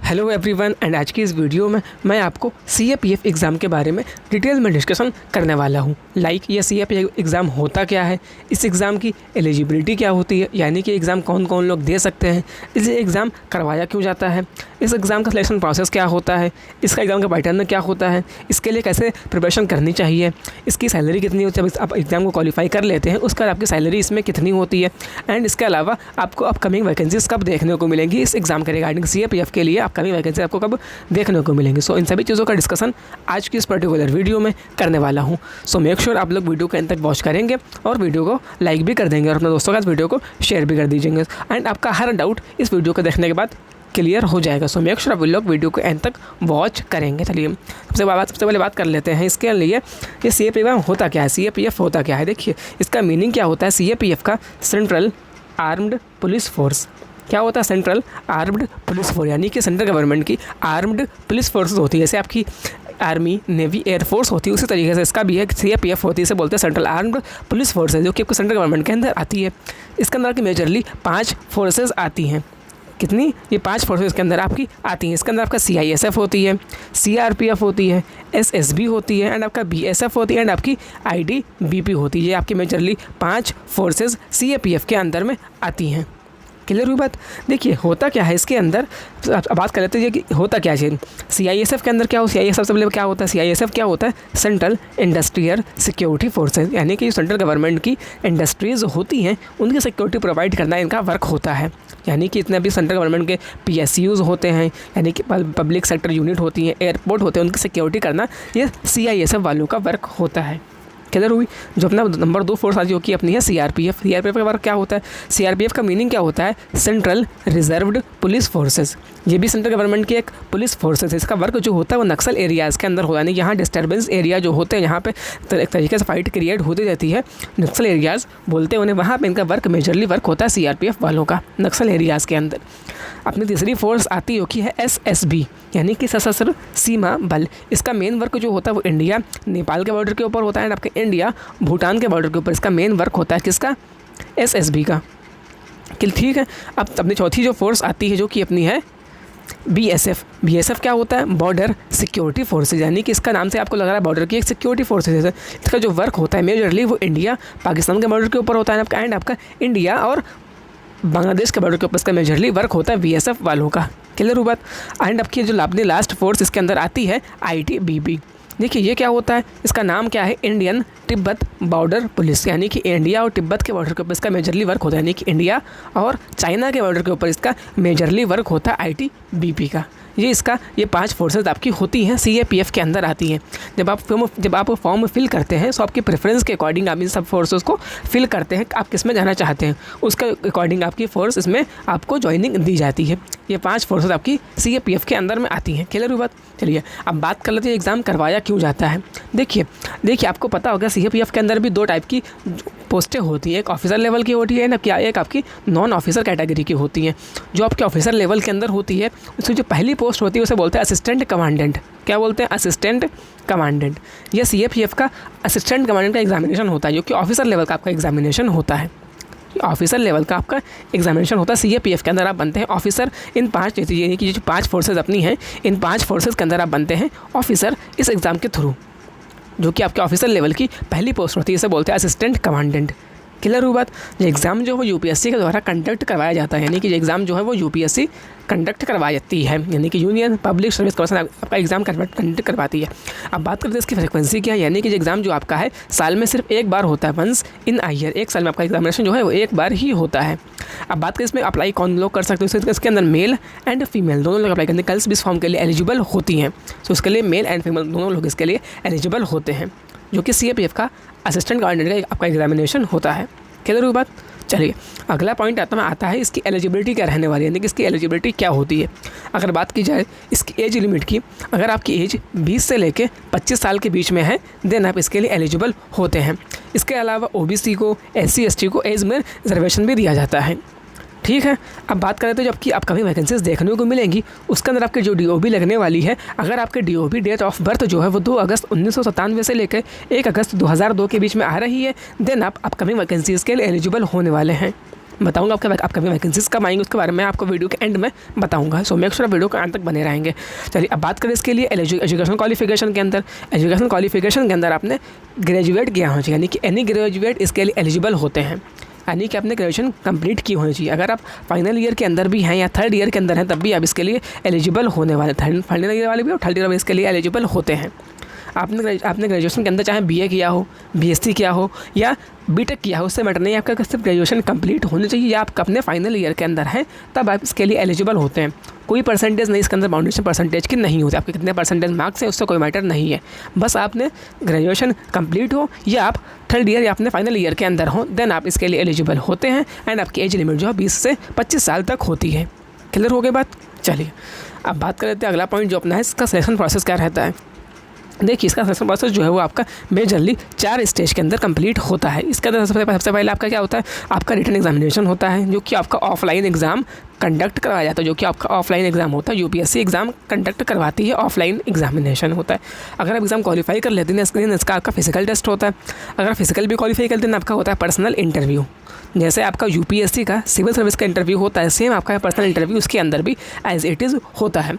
Hello everyone and आज की इस वीडियो में मैं आपको CAPF एग्ज़ाम के बारे में डिटेल में डिस्कशन करने वाला हूं। ये CAPF एग्ज़ाम होता क्या है, इस एग्ज़ाम की एलिजिबिलिटी क्या होती है, यानी कि एग्ज़ाम कौन कौन लोग दे सकते हैं, इस एग्ज़ाम करवाया क्यों जाता है, इस एग्ज़ाम का सिलेक्शन प्रोसेस क्या होता है, इसका एग्ज़ाम का पैटर्न क्या होता है, इसके लिए कैसे प्रिपरेशन करनी चाहिए, इसकी सैलरी कितनी होती है, जब आप एग्ज़ाम को क्वालिफाई कर लेते हैं उसके बाद आपकी सैलरी इसमें कितनी होती है, एंड इसके अलावा आपको अपकमिंग वैकेंसीज कब देखने को मिलेंगी इस एग्ज़ाम के रिगार्डिंग CAPF के लिए अपकमिंग वैकेंसी आपको कब देखने को मिलेंगी। सो इन सभी चीज़ों का डिस्कशन आज की इस पर्टिकुलर वीडियो में करने वाला हूँ। सो मेक श्योर आप लोग वीडियो के अंत तक वॉच करेंगे और वीडियो को लाइक भी कर देंगे और अपने दोस्तों के साथ वीडियो को शेयर भी कर दीजिएंगे एंड आपका हर डाउट इस वीडियो को देखने के बाद क्लियर हो जाएगा। सो मेक श्योर आप लोग वीडियो को एंड तक वॉच करेंगे। चलिए सबसे पहले बात कर लेते हैं इसके लिए ये CAPF होता क्या है, CAPF होता क्या है। देखिए इसका मीनिंग क्या होता है। CAPF का सेंट्रल आर्म्ड पुलिस फोर्स क्या होता है, सेंट्रल आर्म्ड पुलिस फोर्स, यानी कि सेंट्रल गवर्नमेंट की आर्म्ड पुलिस फोर्स होती है। जैसे आपकी आर्मी, नेवी, एयरफोर्स होती है उसी तरीके से इसका भी एक CAPF होती है। इसे बोलते हैं सेंट्रल आर्म्ड पुलिस फोर्स है, जो कि आपको सेंट्रल गवर्नमेंट के अंदर आती है। इसके अंदर की मेजरली 5 फोर्सेज आती हैं। कितनी? ये 5 फोर्सेज इसके अंदर आपकी आती हैं। इसके अंदर आपका CISF होती है, CRPF होती है, SSB होती है एंड आपका BSF होती है एंड आपकी ITBP होती है। ये आपकी मेजरली 5 फोर्सेज CAPF के अंदर में आती हैं। क्लियर हुई बात। देखिए होता क्या है इसके अंदर, बात कर लेते हैं कि होता क्या है। CISF के अंदर क्या हो, CISF से पहले क्या होता है, CISF क्या होता है, सेंट्रल इंडस्ट्रियल सिक्योरिटी फोर्सेज, यानी कि सेंट्रल गवर्नमेंट की इंडस्ट्रीज़ होती हैं उनकी सिक्योरिटी प्रोवाइड करना इनका वर्क होता है। यानी कि इतने भी सेंट्रल गवर्नमेंट के PSUs होते हैं, यानी कि पब्लिक सेक्टर यूनिट होती हैं, एयरपोर्ट होते हैं, उनकी सिक्योरिटी करना ये CISF वालों का वर्क होता है। किधर हुई जो अपना नंबर 2 फोर्स आज की अपनी है CRPF। CRPF का वर्क क्या होता है, CRPF का मीनिंग क्या होता है, सेंट्रल रिजर्व्ड पुलिस फोर्सेस। ये भी सेंट्रल गवर्नमेंट की एक पुलिस फोर्सेस है। इसका वर्क जो होता है वो नक्सल एरियाज़ के अंदर होता है, यानी यहाँ डिस्टर्बेंस एरिया जो होते हैं, यहाँ पे एक तरीके से फाइट क्रिएट होती रहती है, नक्सल एरियाज़ बोलते हैं उन्हें, वहाँ पे इनका वर्क मेजरली वर्क होता है CRPF वालों का नक्सल एरियाज़ के अंदर। अपनी तीसरी फोर्स आती है कि है SSB, यानी कि सशस्त्र सीमा बल। इसका मेन वर्क जो होता है वो इंडिया नेपाल के बॉर्डर के ऊपर होता है एंड आपके इंडिया भूटान के बॉर्डर के ऊपर इसका मेन वर्क होता है। किसका? SSB का। ठीक है। अब अपनी चौथी जो फोर्स आती है जो कि अपनी है BSF। BSF क्या होता है, बॉर्डर सिक्योरिटी फोर्सेज, यानी कि इसका नाम से आपको लग रहा है बॉर्डर की एक सिक्योरिटी फोर्सेज है। इसका जो वर्क होता है मेजरली वो इंडिया पाकिस्तान के बॉर्डर के ऊपर होता है एंड आपका इंडिया और बांग्लादेश के बॉर्डर के ऊपर इसका मेजरली वर्क होता है BSF वालों का। क्लियर हुआ बात। एंड आपकी जो अपनी लास्ट फोर्स इसके अंदर आती है ITBP। देखिए ये क्या होता है, इसका नाम क्या है, इंडियन तिब्बत बॉर्डर पुलिस, यानी कि इंडिया और तिब्बत के बॉर्डर के ऊपर इसका मेजरली वर्क होता है, यानी कि इंडिया और चाइना के बॉर्डर के ऊपर इसका मेजरली वर्क होता है ITBP का। ये 5 फोर्सेज आपकी होती हैं CAPF के अंदर आती हैं। जब आप फॉर्म फिल करते हैं तो आपकी प्रेफरेंस के अकॉर्डिंग आप इन सब फोर्सेस को फिल करते हैं, आप किस में जाना चाहते हैं उसके अकॉर्डिंग आपकी फोर्स इसमें आपको ज्वाइनिंग दी जाती है। ये 5 फोर्सेज आपकी CAPF के अंदर में आती हैं। क्लियर हुई बात। चलिए अब बात कर लेते हैं एग्ज़ाम करवाया क्यों जाता है। देखिए आपको पता होगा CAPF के अंदर भी 2 टाइप की पोस्टें होती हैं, एक ऑफिसर लेवल की होती है ना, क्या एक आपकी नॉन ऑफिसर कैटेगरी की होती हैं। जो आपके ऑफिसर लेवल के अंदर होती है उसकी जो पहली पोस्ट होती है उसे बोलते हैं असिस्टेंट कमांडेंट। क्या बोलते हैं? Assistant commandant. यह CAPF का असिस्टेंट कमांडेंट का एग्जामिनेशन होता है, जो कि ऑफिसर लेवल का आपका एग्जामिनेशन होता है। ऑफिसर लेवल का आपका एग्जामिनेशन होता है CAPF के अंदर आप बनते हैं ऑफिसर। इन 5 यानी कि जो 5 फोर्सेज अपनी हैं, इन 5 फोर्सेज के अंदर आप बनते हैं ऑफिसर इस एग्ज़ाम के थ्रू, जो कि आपके ऑफिसर लेवल की पहली पोस्ट होती है। इसे बोलते हैं असिस्टेंट कमांडेंट। क्लियर हुई बात। ये एग्ज़ाम जो है वो UPSC के द्वारा कंडक्ट करवाया जाता है, यानी कि ये एग्ज़ाम जो है वो UPSC कंडक्ट करवाई जाती है, यानी कि यूनियन पब्लिक सर्विस कमीशन आपका एग्ज़ाम कंडक्ट करवाती है। अब बात करते हैं इसकी फ्रिक्वेंसी क्या है, यानी कि एग्ज़ाम जो आपका है साल में सिर्फ एक बार होता है, वंस इन अ ईयर। एक साल में आपका एग्जामिनेशन जो है वो एक बार ही होता है। अब बात करें इसमें अप्लाई कौन लोग कर सकते हैं, इसके अंदर मेल एंड फीमेल दोनों लोग अप्लाई करते हैं। गर्ल्स भी इस फॉर्म के लिए एलिजिबल होती हैं, तो उसके लिए मेल एंड फीमेल दोनों लोग इसके लिए एलिजिबल होते हैं, जो कि CAPF का असिस्टेंट कमांडेंट का आपका एग्जामिनेशन होता है। क्लियर हुई बात। चलिए अगला पॉइंट आता है इसकी एलिजिबिलिटी क्या रहने वाली है, यानी कि इसकी एलिजिबिलिटी क्या होती है। अगर बात की जाए इसकी एज लिमिट की, अगर आपकी एज 20 से लेके 25 साल के बीच में है देन आप इसके लिए एलिजिबल होते हैं। इसके अलावा OBC को, SC ST को एज में रिजर्वेशन भी दिया जाता है। ठीक है। अब बात करें तो जब कि अपकमिंग वैकेंसीज देखने को मिलेंगी उसके अंदर आपकी जो DOB लगने वाली है, अगर आपके DOB डेट ऑफ बर्थ जो है वो 2 अगस्त 1997 से लेकर 1 अगस्त 2002 के बीच में आ रही है देन आप अपकमिंग वैकेंसीज़ के लिए एलिजिबल होने वाले हैं। बताऊंगा आपका वैकेंसीज कब आएंगे उसके बारे में आपको वीडियो के एंड में बताऊंगा। सो मेक श्योर वीडियो के एंड तक बने रहेंगे। चलिए अब बात करें इसके लिए एजुकेशन क्वालिफिकेशन के अंदर। एजुकेशन क्वालिफिकेशन के अंदर आपने ग्रेजुएट किया होना चाहिए, यानी कि एनी ग्रेजुएट इसके लिए एलिजिबल होते हैं, यानी कि आपने ग्रेजुएशन कंप्लीट की होनी चाहिए। अगर आप फाइनल ईयर के अंदर भी हैं या थर्ड ईयर के अंदर हैं तब भी आप इसके लिए एलिजिबल होने वाले, फाइनल ईयर वाले भी और थर्ड ईयर वाले इसके लिए एलिजिबल होते हैं। आपने ग्रेजुएशन के अंदर चाहे बीए किया हो, बीएससी किया हो या बीटेक किया हो, उससे मैटर नहीं, आपका सिर्फ ग्रेजुएशन कंप्लीट होनी चाहिए या आप अपने फाइनल ईयर के अंदर हैं तब आप इसके लिए एलिजिबल होते हैं। कोई परसेंटेज नहीं इसके अंदर, बाउंडेशन परसेंटेज की नहीं होती, आपके कितने परसेंटेज मार्क्स हैं उससे कोई मैटर नहीं है। बस आपने ग्रेजुएशन कंप्लीट हो या आप थर्ड ईयर या अपने फाइनल ईयर के अंदर हो, देन आप इसके लिए एलिजिबल होते हैं। एंड आपकी एज लिमिट जो है 20 से 25 साल तक होती है। क्लियर हो गई बात? चलिए अब बात कर लेते हैं अगला पॉइंट जो अपना है, इसका सिलेक्शन प्रोसेस क्या रहता है। देखिए इसका सिलेक्शन प्रोसेस जो है वो आपका मेजरली 4 स्टेज के अंदर कंप्लीट होता है। इसके अंदर सबसे पहले आपका क्या होता है, आपका रिटन एग्जामिनेशन होता है जो कि आपका ऑफलाइन एग्ज़ाम कंडक्ट करवाया जाता है, जो कि आपका ऑफलाइन एग्ज़ाम होता है। यूपीएससी एग्ज़ाम कंडक्ट करवाती है, ऑफलाइन एग्जामिनेशन होता है। अगर आप एग्ज़ाम क्वालिफाई कर लेते हैं इसका आपका फिजिकल टेस्ट होता है। अगर फिजिकल भी क्वालिफाई करते हैं आपका होता है पर्सनल इंटरव्यू। जैसे आपका यूपीएससी का सिविल सर्विस का इंटरव्यू होता है, सेम आपका पर्सनल इंटरव्यू उसके अंदर भी एज इट इज़ होता है।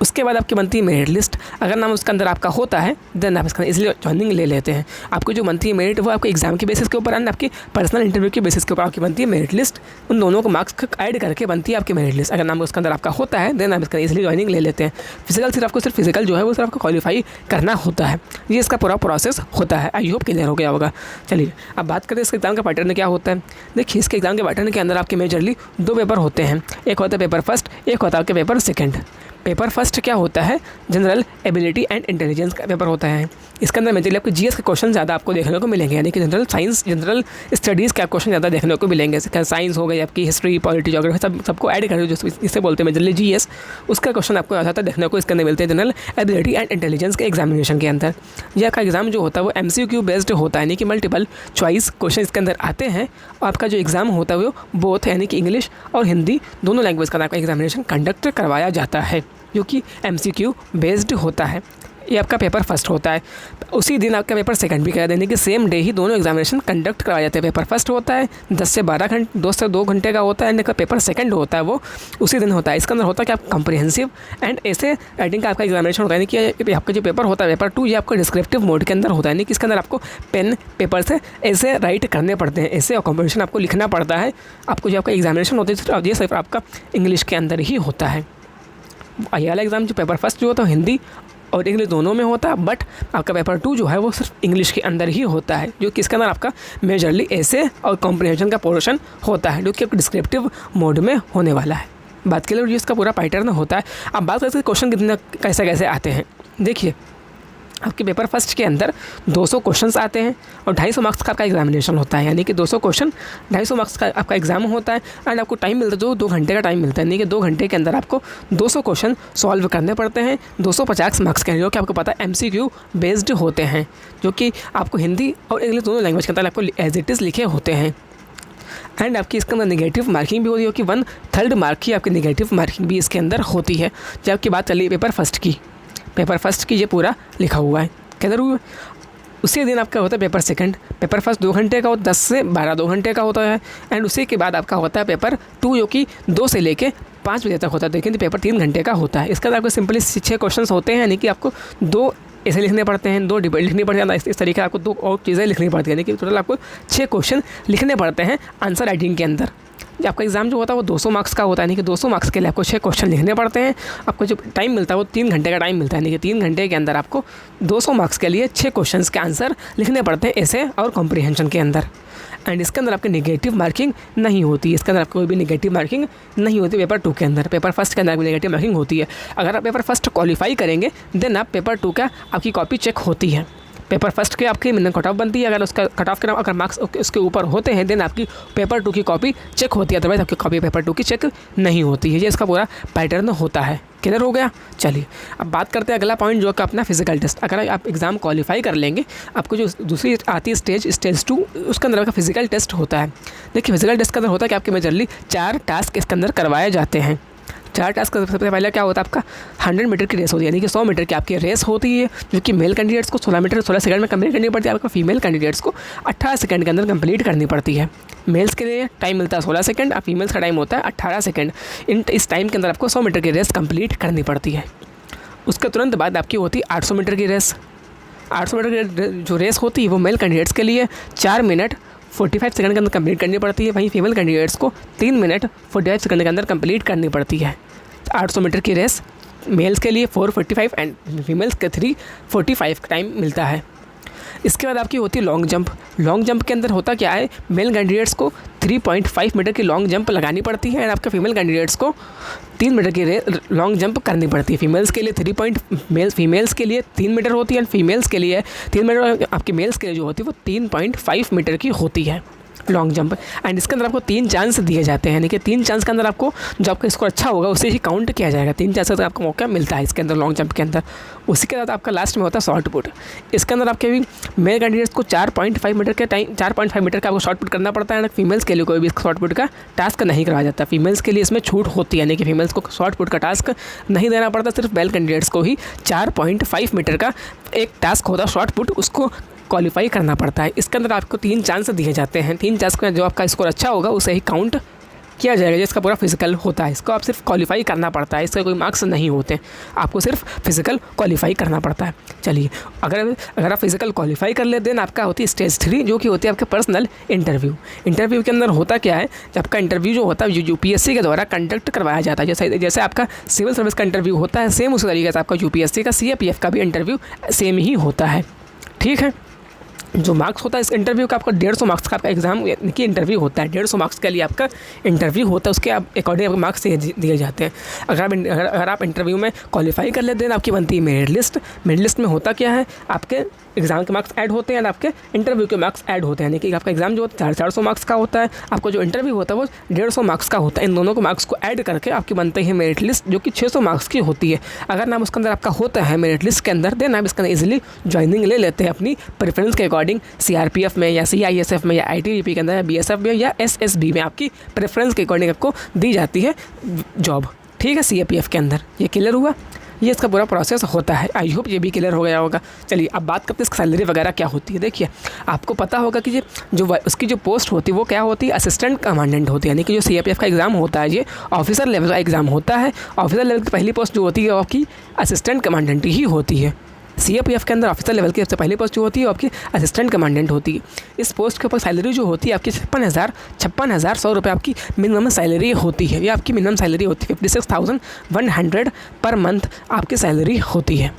उसके बाद आपकी बनती है मेरिट लिस्ट। अगर नाम उसके अंदर आपका होता है देन आप इसका इसलिए ज्वाइनिंग ले लेते हैं। आपको जो बनती है मेरिट वो आपके एग्जाम के बेसिस के ऊपर एंड आपकी पर्सनल इंटरव्यू के बेसिस के ऊपर आपकी बनती है मेरिट लिस्ट। उन दोनों को मार्क्स ऐड करके बनती है आपकी मेरिट लिस्ट। अगर नाम उसके अंदर आपका होता है देन आप इसका इसलिए ज्वाइनिंग ले लेते हैं। फिजिकल सिर्फ फिजिकल जो है वो सिर्फ आपको क्वालिफाई करना होता है। ये इसका पूरा प्रोसेस होता है। आई होप क्लियर हो गया होगा। चलिए अब बात करते हैं इसके एग्जाम का पैटर्न क्या होता है। देखिए इसके एग्जाम के पैटर्न के अंदर आपके मेजरली 2 पेपर होते हैं। एक होता है पेपर फर्स्ट, एक होता है आपके पेपर सेकंड। पेपर फर्स्ट क्या होता है, जनरल एबिलिटी एंड इंटेलिजेंस का पेपर होता है। इसके अंदर मेजरली आपको जीएस के क्वेश्चन ज़्यादा आपको देखने को मिलेंगे, यानी कि जनरल साइंस, जनरल स्टडीज़ के क्वेश्चन ज़्यादा देखने को मिलेंगे। साइंस हो गई आपकी, हिस्ट्री, पॉलिटी, ज्योग्राफी सबको ऐड कर जो इससे बोलते हैं मेजरली जीएस, उसका क्वेश्चन आपको ज़्यादातर देखने को इसके अंदर मिलते हैं जनरल एबिलिटी एंड इंटेलिजेंस के एग्जामिनेशन के अंदर। यह आपका एग्जाम जो होता है वो MCQ बेस्ड होता है, यानी कि मल्टीपल चॉइस क्वेश्चन इसके अंदर आते हैं। और आपका जो एग्ज़ाम होता है वो बोथ यानी कि इंग्लिश और हिंदी दोनों लैंग्वेज का आपका एग्जामिनेशन कंडक्ट करवाया जाता है, जो कि MCQ बेस्ड होता है। ये आपका पेपर फर्स्ट होता है। उसी दिन आपका पेपर सेकंड भी करा देने कि सेम डे ही दोनों एग्जामिनेशन कंडक्ट करवाए जाते हैं। पेपर फर्स्ट होता है 10 से 12 घंटे, 2 से 2 घंटे का होता है, एंड पेपर सेकंड होता है वो उसी दिन होता है। इसके अंदर होता है कि आप कॉम्प्रिहेंसिव एंड ऐसे राइटिंग का आपका एग्जामिनेशन होता है, यानी कि आपका जो पेपर होता है पेपर 2 ये आपको डिस्क्रिप्टिव मोड के अंदर होता है, यानी कि इसके अंदर आपको पेन पेपर से ऐसे राइट करने पड़ते हैं, ऐसे और कॉम्पोजिशन आपको लिखना पड़ता है। आपको जो आपका एग्जामिनेशन होता है ये सिर्फ आपका इंग्लिश के अंदर ही होता है। ये वाला एग्ज़ाम जो पेपर फर्स्ट जो होता है हिंदी और इंग्लिश दोनों में होता है, बट आपका पेपर 2 जो है वो सिर्फ इंग्लिश के अंदर ही होता है, जो कि इसके अंदर आपका मेजरली ऐसे और कॉम्प्रिहेंशन का पोर्शन होता है, जो कि आपको डिस्क्रिप्टिव मोड में होने वाला है। बात के लिए इसका पूरा पैटर्न होता है। अब बात करते हैं क्वेश्चन कितने कैसे आते हैं। देखिए आपके पेपर फर्स्ट के अंदर 200 क्वेश्चंस आते हैं और 250 मार्क्स का आपका एग्जामिनेशन होता है, यानी कि 200 क्वेश्चन 250 मार्क्स का आपका एग्जाम होता है। एंड आपको टाइम मिलता है जो 2 घंटे का टाइम मिलता है, यानी कि 2 घंटे के अंदर आपको 200 क्वेश्चन सॉल्व करने पड़ते हैं। 250 मार्क्स के, जो कि आपको पता है MCQ बेस्ड होते हैं, जो कि आपको हिंदी और इंग्लिश दोनों लैंग्वेज के अंदर आपको एज इट इज़ लिखे होते हैं। एंड आपकी इसके अंदर नेगेटिव मार्किंग भी होती है, कि 1/3 मार्क की आपकी नेगेटिव मार्किंग भी इसके अंदर होती है। जब आपकी बात चली पेपर फर्स्ट की, पेपर फर्स्ट की ये पूरा लिखा हुआ है किधर हुआ। उसी दिन आपका होता है पेपर सेकंड। पेपर फर्स्ट 2 घंटे का, 10 से 12 2 घंटे का होता है। एंड उसी के बाद आपका होता है पेपर 2, जो कि 2 से लेके 5 बजे तक होता है, लेकिन पेपर 3 घंटे का होता है। इसके अंदर आपको सिंपली 6 क्वेश्चन होते हैं, यानी कि आपको 2 ऐसे लिखने पड़ते हैं, 2 डिबेट लिखनी पड़ती है, इस तरीके आपको 2 और चीज़ें लिखनी पड़ती है, यानी कि टोटल आपको 6 क्वेश्चन लिखने पड़ते हैं आंसर राइटिंग के अंदर। जो आपका एग्ज़ाम जो होता है वो 200 मार्क्स का होता है, यानी कि 200 मार्क्स के लिए आपको 6 क्वेश्चन लिखने पड़ते हैं। आपको जो टाइम मिलता है वो 3 घंटे का टाइम मिलता है, यानी कि 3 घंटे के अंदर आपको 200 मार्क्स के लिए 6 क्वेश्चंस के आंसर लिखने पड़ते हैं ऐसे और कॉम्प्रिहेंशन के अंदर। एंड इसके अंदर आपकी नेगेटिव मार्किंग नहीं होती, इसके अंदर आपको कोई भी नेगेटिव मार्किंग नहीं होती पेपर 2 के अंदर। पेपर फर्स्ट के अंदर आपकी नेगेटिव मार्किंग होती है। अगर आप पेपर फर्स्ट क्वालिफाई करेंगे देन आप पेपर 2 का आपकी कॉपी चेक होती है। पेपर फर्स्ट के आपकी कट ऑफ बनती है, अगर उसका कट ऑफ के अगर मार्क्स उसके ऊपर होते हैं देन आपकी पेपर 2 की कॉपी चेक होती है, अदरवाइज आपकी कॉपी पेपर 2 की चेक नहीं होती है। ये इसका पूरा पैटर्न होता है। क्लियर हो गया। चलिए अब बात करते हैं अगला पॉइंट जो कि अपना फिजिकल टेस्ट। अगर आप एग्ज़ाम क्वालिफाई कर लेंगे, आपको जो दूसरी आती है स्टेज 2, उसके अंदर आपका फिजिकल टेस्ट होता है। देखिए फिजिकल टेस्ट के अंदर होता है कि आपके मेजरली 4 टास्क इसके अंदर करवाए जाते हैं। चार टास्क का सबसे पहले क्या होता है आपका 100 मीटर की रेस होती है, यानी कि 100 मीटर की आपकी रेस होती है, जो कि मेल कैंडिडेट्स को 16 सेकंड में कंप्लीट करनी पड़ती है, आपको फीमेल कैंडिडेट्स को 18 सेकंड के अंदर कंप्लीट करनी पड़ती है। मेल्स के लिए टाइम मिलता है 16 सेकंड और फीमेल्स का टाइम होता है 18 सेकंड। इस टाइम के अंदर आपको 100 मीटर की रेस कंप्लीट करनी पड़ती है। उसके तुरंत बाद आपकी होती है 800 मीटर की रेस। 800 मीटर की जो रेस होती है वो मेल कैंडिडेट्स के लिए 4 मिनट 45 सेकंड के अंदर कंप्लीट करनी पड़ती है, वहीं फीमेल कैंडिडेट्स को 3 मिनट 45 सेकंड के अंदर कंप्लीट करनी पड़ती है। 800 मीटर की रेस मेल्स के लिए 4:45 एंड फीमेल्स के 3:45 टाइम मिलता है। इसके बाद आपकी होती है लॉन्ग जंप। लॉन्ग जंप के अंदर होता क्या है, मेल कैंडिडेट्स को 3.5 मीटर की लॉन्ग जंप लगानी पड़ती है एंड आपके फीमेल कैंडिडेट्स को 3 मीटर की लॉन्ग जंप करनी पड़ती है। फीमेल्स के लिए फीमेल्स के लिए 3 मीटर होती है एंड फीमेल्स के लिए 3 मीटर, आपकी मेल्स के लिए जो होती है वो 3.5 मीटर की होती है लॉन्ग जंप। एंड इसके अंदर आपको 3 चांस दिए जाते हैं, यानी कि 3 चांस के अंदर आपको जो आपका स्कोर अच्छा होगा उसे ही काउंट किया जाएगा। 3 चांस का आपको मौका मिलता है इसके अंदर लॉन्ग जंप के अंदर। उसी के बाद आपका लास्ट में होता है शॉर्ट पुट। इसके अंदर आपके भी मेल कैंडिडेट्स को 4.5 मीटर का आपको शॉर्ट पुट करना पड़ता है। फीमेल्स के लिए कोई भी शॉर्ट पुट का टास्क नहीं करवाया जाता। फीमेल्स के लिए इसमें छूट होती है, यानी कि फीमेल्स को शॉर्ट पुट का टास्क नहीं देना पड़ता, सिर्फ मेल कैंडिडेट्स को ही 4.5 मीटर का एक टास्क होता है शॉर्ट पुट, उसको क्वालिफाई करना पड़ता है। इसके अंदर आपको 3 चांस दिए जाते हैं। 3 चांस का जो आपका स्कोर अच्छा होगा उसे ही काउंट किया जाएगा, जिसका पूरा फिजिकल होता है। इसको आप सिर्फ क्वालिफाई करना पड़ता है, इससे कोई मार्क्स नहीं होते, आपको सिर्फ फिजिकल क्वालिफाई करना पड़ता है। चलिए, अगर आप फिजिकल क्वालिफाई कर लेते हैं आपका होती है स्टेज 3, जो कि होती है आपके पर्सनल इंटरव्यू। इंटरव्यू के अंदर होता क्या है, जब आपका इंटरव्यू जो होता है यूपीएससी के द्वारा कंडक्ट करवाया जाता है। जैसे आपका सिविल सर्विस का इंटरव्यू होता है, सेम उसी तरीके से आपका यूपीएससी का सीएपीएफ का भी इंटरव्यू सेम ही होता है। ठीक है, जो मार्क्स होता है इस इंटरव्यू का, आपका 150 मार्क्स का आपका एग्जाम की इंटरव्यू होता है। 150 मार्क्स के लिए आपका इंटरव्यू होता है, उसके अकॉर्डिंग आपको मार्क्स दिए जाते हैं। अगर आप इंटरव्यू में क्वालिफाई कर लेते हैं आपकी बनती है मेरिट लिस्ट। मेरिट लिस्ट में होता क्या है, आपके एग्जाम के मार्क्स ऐड होते हैं और आपके इंटरव्यू के मार्क्स ऐड होते हैं, यानी कि आपका एग्जाम जो होता है 400 मार्क्स का होता है, आपको जो इंटरव्यू होता है वो 150 मार्क्स का होता है। इन दोनों को मार्क्स को ऐड करके आपकी बनती है मेरिट लिस्ट, जो कि 600 मार्क्स की होती है। अगर नाम उसके अंदर आपका होता है मेरिट लिस्ट के अंदर, देन आप इसके अंदर ईजिली ज्वाइनिंग ले लेते हैं अपनी प्रेफरेंस के अकॉर्डिंग। सीआरपीएफ में या सीआईएसएफ में या आईटीबीपी के अंदर या बीएसएफ में या एसएसबी में आपकी प्रेफरेंस के अकॉर्डिंग आपको दी जाती है जॉब। ठीक है, सीएपीएफ के अंदर। ये क्लियर हुआ, ये इसका पूरा प्रोसेस होता है। आई होप ये भी क्लियर हो गया होगा। चलिए, अब बात करते हैं इसकी सैलरी वगैरह क्या होती है। देखिए, आपको पता होगा कि उसकी जो पोस्ट होती है वो क्या होती है, असिस्टेंट कमांडेंट होती है, यानी कि जो सीएपीएफ का एग्ज़ाम होता है ये ऑफिसर लेवल का एग्ज़ाम होता है। ऑफिसर लेवल की पहली पोस्ट जो होती है वो आपकी असिस्टेंट कमांडेंट ही होती है। सीएपीएफ के अंदर ऑफिसर लेवल की सबसे पहली पोस्ट जो होती है वो आपकी असिस्टेंट कमांडेंट होती है। इस पोस्ट के ऊपर सैलरी जो होती है आपकी 56,100 रुपये आपकी मिनिमम सैलरी होती है। ये आपकी मिनिमम सैलरी होती है 56,100 पर मंथ आपकी सैलरी होती है।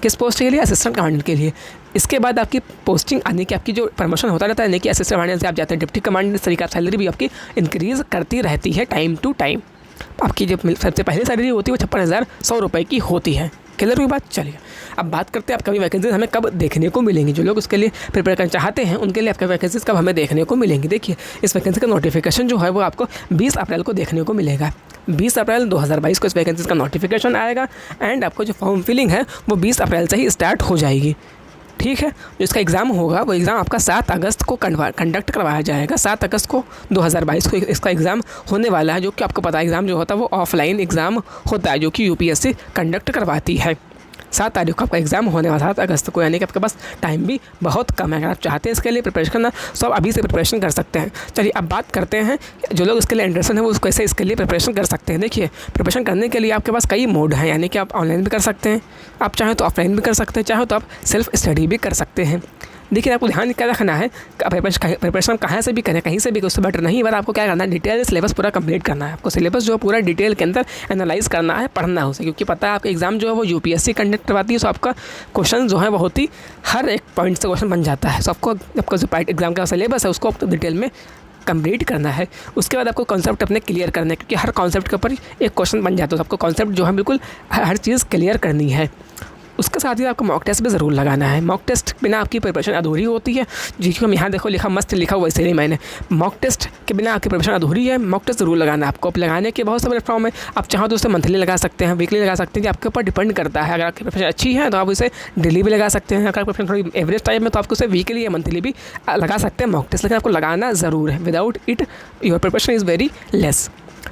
किस पोस्ट के लिए, असिस्टेंट कमांडेंट के लिए। इसके बाद आपकी पोस्टिंग आने की आपकी जो प्रमोशन होता रहता है, यानी कि असिस्टेंट कमांडेंट से आप जाते हैं डिप्टी कमांडेंट, इस तरीके सैलरी भी आपकी इंक्रीज़ करती रहती है टाइम टू टाइम। आपकी जो सबसे पहली सैलरी होती है वो 56,100 रुपये की होती है। क्लियर हुई बात। चलिए, अब बात करते हैं आप कभी वैकेंसीज हमें कब देखने को मिलेंगी। जो लोग उसके लिए प्रिपेयर करना चाहते हैं उनके लिए आपका वैकेंसीज कब हमें देखने को मिलेंगी। देखिए, इस वैकेंसी का नोटिफिकेशन जो है वो आपको 20 अप्रैल को देखने को मिलेगा। 20 अप्रैल 2022 को इस वैकेंसीज का नोटिफिकेशन आएगा एंड आपको जो फॉर्म फिलिंग है वो 20 अप्रैल से ही स्टार्ट हो जाएगी। ठीक है, जो इसका एग्ज़ाम होगा वो एग्ज़ाम आपका 7 अगस्त को कंडक्ट करवाया जाएगा। 7 अगस्त को 2022 को इसका एग्ज़ाम होने वाला है, जो कि आपको पता है एग्ज़ाम जो होता है वो ऑफलाइन एग्ज़ाम होता है, जो कि यूपीएससी कंडक्ट करवाती है। 7 तारीख को आपका एग्ज़ाम होने वाला 7 अगस्त को, यानी कि आपके पास टाइम भी बहुत कम है। अगर आप चाहते हैं इसके लिए प्रिपरेशन करना तो आप अभी से प्रिपरेशन कर सकते हैं। चलिए, अब बात करते हैं जो लोग इसके लिए इंटरेस्टेड हैं वो कैसे इसके लिए प्रिपरेशन कर सकते हैं। देखिए, प्रिपरेशन करने के लिए आपके पास कई मोड हैं, यानी कि आप ऑनलाइन भी कर सकते हैं, आप चाहें तो ऑफलाइन भी कर सकते हैं, चाहे तो आप सेल्फ स्टडी भी कर सकते हैं। देखिए, आपको ध्यान क्या रखना है, प्रिपरेशन कहाँ से भी करें, कहीं से भी, उससे बेटर नहीं, बट आपको क्या करना है, डिटेल सिलेबस पूरा कंप्लीट करना है। आपको सिलेबस जो पूरा डिटेल के अंदर एनालाइज करना है, पढ़ना है उसे, क्योंकि पता है आपका एग्ज़ाम जो है वो यूपीएससी कंडक्ट करवाती है। सो आपका क्वेश्चन जो है बहुत ही हर एक पॉइंट से क्वेश्चन बन जाता है। सो आपका जो एग्ज़ाम का सिलेबस है उसको आपको डिटेल में कंप्लीट करना है। उसके बाद आपको कॉन्सेप्ट अपने क्लियर करना है, क्योंकि हर कॉन्सेप्ट के ऊपर एक क्वेश्चन बन जाता है। तो आपको कॉन्सेप्ट जो है बिल्कुल हर चीज़ क्लियर करनी है। उसके साथ ही आपको मॉक टेस्ट भी ज़रूर लगाना है। मॉक टेस्ट बिना आपकी प्रिपरेशन अधूरी होती है। जिसको हम यहाँ देखो लिखा मस्त लिखा हुआ, वैसे ही मैंने मॉक टेस्ट के बिना आपकी प्रिपरेशन अधूरी है। मॉक टेस्ट ज़रूर लगाना है आपको। लगाने के बहुत सारे प्लेटफॉर्म है, आप चाहो तो उसे मंथली लगा सकते हैं, वीकली लगा सकते हैं, कि आपके ऊपर डिपेंड करता है। अगर आपकी प्रिपरेशन अच्छी है तो आप उसे डेली भी लगा सकते हैं। अगर प्रिपरेशन थोड़ी एवरेज टाइम में तो आपको उसे वीकली या मंथली भी लगा सकते हैं मॉक टेस्ट, लेकिन आपको लगाना ज़रूर है। Without it your preparation is very less.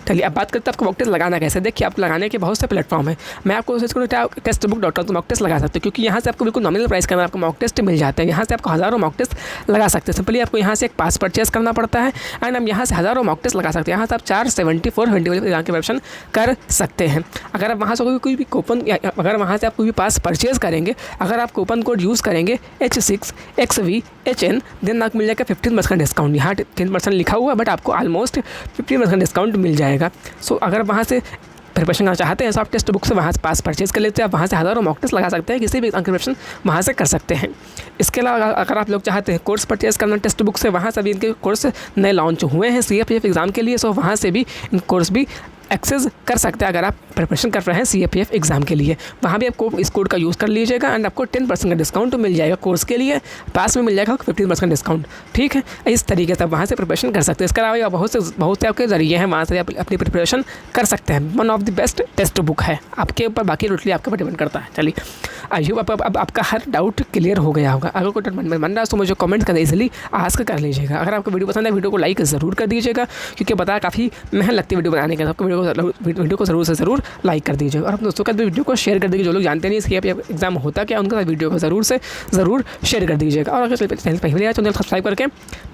चलिए अब बात करते हैं आपको मॉक टेस्ट लगाना कैसे। देखिए आप लगाने के बहुत से प्लेटफॉर्म है। मैं आपको टेस्टबुक.com तो मॉक टेस्ट लगा सकते हो, क्योंकि यहाँ से आपको बिल्कुल नॉमिनल प्राइस के अंदर आपको मॉक टेस्ट मिल जाते हैं। यहाँ से आपको हज़ारों मॉक टेस्ट लगा सकते हैं। सिंपली आपको यहाँ से एक पास परचेस करना पड़ता है एंड हम यहाँ से हज़ारों मॉक टेस्ट लगा सकते हैं। यहाँ से आप 474 एग्जाम के प्रिपरेशन कर सकते हैं। अगर आप वहाँ से कोई भी कूपन, अगर वहाँ से आप कोई भी पास परचेज करेंगे, अगर आप कूपन कोड यूज़ करेंगे H6XVHN, देन आपको मिल जाएगा 15% डिस्काउंट। यहाँ 10% लिखा हुआ है बट आपको ऑलमोस्ट 15% डिस्काउंट मिल जाएगा। सो अगर वहाँ से प्रिपरेशन करना चाहते हैं तो आप टेस्ट बुक से वहाँ से पास परचेज कर लेते हैं। आप वहाँ से हज़ारों मॉक टेस्ट लगा सकते हैं, किसी भी प्रिपरेशन वहाँ से कर सकते हैं। इसके अलावा अगर आप लोग चाहते हैं कोर्स परचेज करना टेस्ट बुक से, वहाँ से भी इनके कोर्स नए लॉन्च हुए हैं CAPF एग्ज़ाम के लिए। सो वहाँ से भी इन कोर्स भी एक्सेस कर सकते हैं अगर आप प्रिपरेशन कर रहे हैं CAPF एग्ज़ाम के लिए। वहाँ भी आपको इस कोड का यूज़ कर लीजिएगा एंड आपको 10% का डिस्काउंट मिल जाएगा कोर्स के लिए। पास में मिल जाएगा 15% डिस्काउंट। ठीक है, इस तरीके से आप वहाँ से प्रिपरेशन कर सकते हैं। इसके अलावा बहुत से आपके ज़रिए हैं, वहाँ से आप अपनी प्रिपरेशन कर सकते हैं। One of the best test book है, आपके ऊपर, बाकी टोटली आपके ऊपर डिपेंड करता है। चलिए आई होप अब आपका हर डाउट क्लियर हो गया होगा। अगर कोई डाउट मन में बन रहा है तो मुझे कमेंट कर इजीली आस्क कर लीजिएगा। अगर आपको वीडियो पसंद है, वीडियो को लाइक ज़रूर कर दीजिएगा, क्योंकि पता काफ़ी मेहनत लगती है वीडियो बनाने के। आपको वीडियो को ज़रूर से ज़रूर लाइक कर दीजिएगा और अपने दोस्तों के साथ वीडियो को शेयर कर दीजिए। जो लोग जानते नहीं CAPF एग्ज़ाम होता क्या, उनके साथ वीडियो को ज़रूर से ज़रूर शेयर कर दीजिएगा। और अगर चैनल पहले आए तो चैनल सब्सक्राइब करके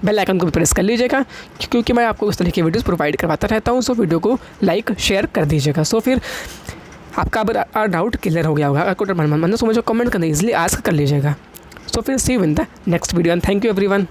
बेल आइकन को भी प्रेस कर लीजिएगा, क्योंकि मैं आपको इस तरह की वीडियोज़ प्रोवाइड करवाता रहता हूँ। सो वीडियो को लाइक शेयर कर दीजिएगा। सो फिर आपका अब डाउट क्लियर हो गया होगा। अगर कोई मन तो मुझे कमेंट करना इजीली आस्क कर लीजिएगा। सो फिर see you in the next video and thank you everyone.